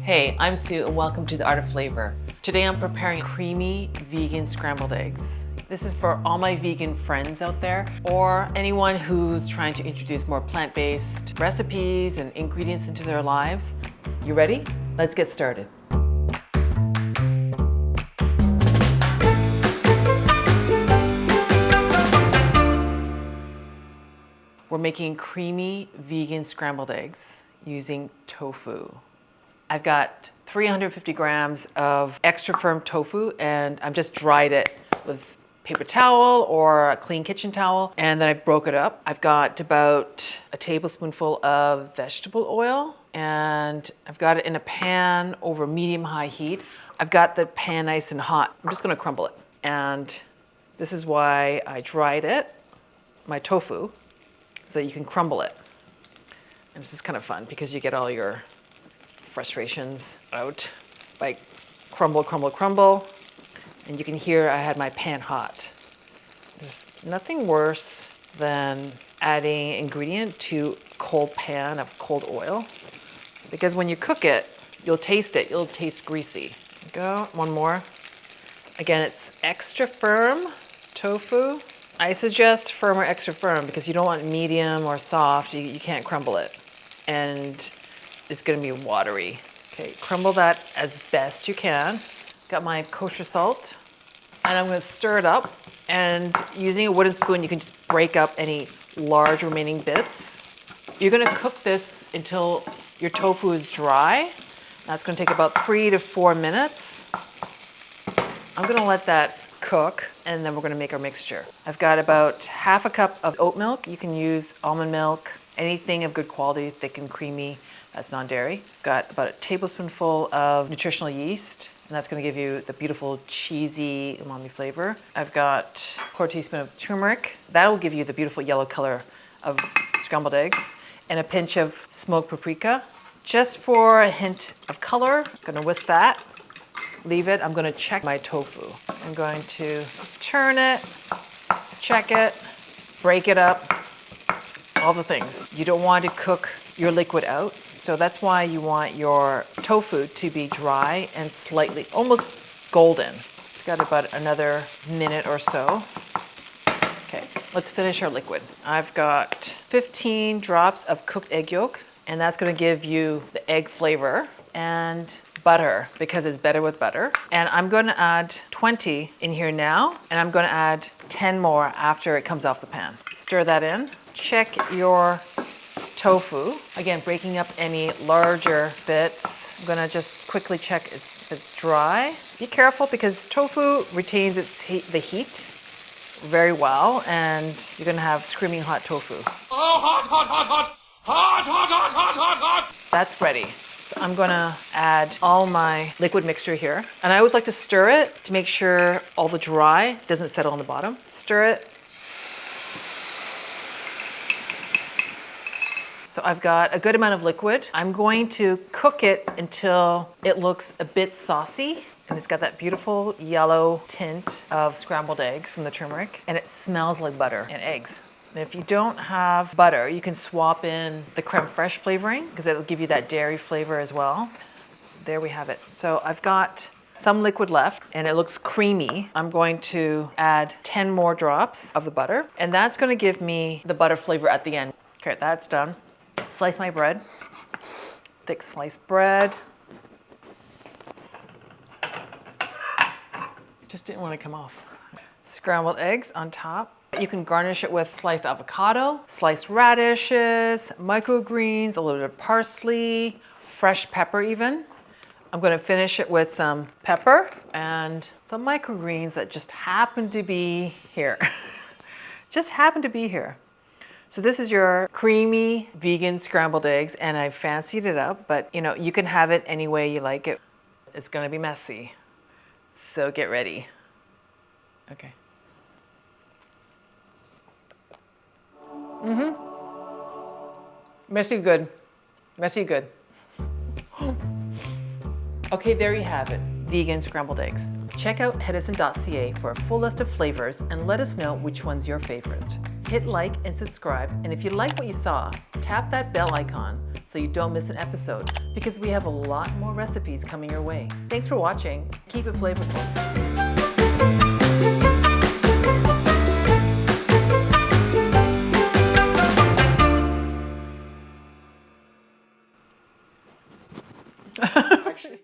Hey, I'm Sue and welcome to The Art of Flavor. Today I'm preparing creamy vegan scrambled eggs. This is for all my vegan friends out there or anyone who's trying to introduce more plant-based recipes and ingredients into their lives. You ready? Let's get started. We're making creamy vegan scrambled eggs using tofu. I've got 350 grams of extra firm tofu and I've just dried it with paper towel or a clean kitchen towel, and then I broke it up. I've got about a tablespoonful of vegetable oil and I've got it in a pan over medium-high heat. I've got the pan nice and hot. I'm just gonna crumble it. And this is why I dried it, my tofu, so you can crumble it. And this is kind of fun because you get all your frustrations out by crumble, crumble, crumble. And you can hear I had my pan hot. There's nothing worse than adding ingredient to a cold pan of cold oil, because when you cook it, you'll taste it. It'll taste greasy. Go, one more. Again, it's extra firm tofu. I suggest firm or extra firm because you don't want medium or soft. You can't crumble it. And it's gonna be watery. Okay, crumble that as best you can. Got my kosher salt, and I'm gonna stir it up. And using a wooden spoon, you can just break up any large remaining bits. You're gonna cook this until your tofu is dry. That's gonna take about 3 to 4 minutes. I'm gonna let that cook, and then we're gonna make our mixture. I've got about half a cup of oat milk. You can use almond milk, anything of good quality, thick and creamy. That's non-dairy. Got about a tablespoonful of nutritional yeast, and that's gonna give you the beautiful cheesy umami flavor. I've got a quarter teaspoon of turmeric. That'll give you the beautiful yellow color of scrambled eggs, and a pinch of smoked paprika. Just for a hint of color, I'm gonna whisk that. Leave it. I'm gonna check my tofu. I'm going to turn it, check it, break it up, all the things. You don't want to cook your liquid out, so that's why you want your tofu to be dry and slightly, almost golden. It's got about another minute or so. Okay, let's finish our liquid. I've got 15 drops of cooked egg yolk, and that's gonna give you the egg flavor, and butter, because it's better with butter. And I'm gonna add 20 in here now, and I'm gonna add 10 more after it comes off the pan. Stir that in. Check your tofu. Again, breaking up any larger bits. I'm gonna just quickly check if it's dry. Be careful because tofu retains the heat very well, and you're gonna have screaming hot tofu. Oh, hot, hot, hot, hot, hot, hot, hot, hot, hot, hot. That's ready. So I'm gonna add all my liquid mixture here. And I always like to stir it to make sure all the dry doesn't settle on the bottom. Stir it. So I've got a good amount of liquid. I'm going to cook it until it looks a bit saucy. And it's got that beautiful yellow tint of scrambled eggs from the turmeric. And it smells like butter and eggs. And if you don't have butter, you can swap in the creme fraiche flavoring because it'll give you that dairy flavor as well. There we have it. So I've got some liquid left and it looks creamy. I'm going to add 10 more drops of the butter, and that's gonna give me the butter flavor at the end. Okay, that's done. Slice my bread, thick sliced bread. Just didn't want to come off. Scrambled eggs on top. You can garnish it with sliced avocado, sliced radishes, microgreens, a little bit of parsley, fresh pepper even. I'm gonna finish it with some pepper and some microgreens that just happen to be here. Just happen to be here. So this is your creamy vegan scrambled eggs, and I fancied it up, but you know, you can have it any way you like it. It's gonna be messy, so get ready. Okay. Messy good. Messy good. Okay, there you have it. Vegan scrambled eggs. Check out hedessent.ca for a full list of flavors and let us know which one's your favorite. Hit like and subscribe, and if you like what you saw, tap that bell icon so you don't miss an episode, because we have a lot more recipes coming your way. Thanks for watching. Keep it flavorful. Actually.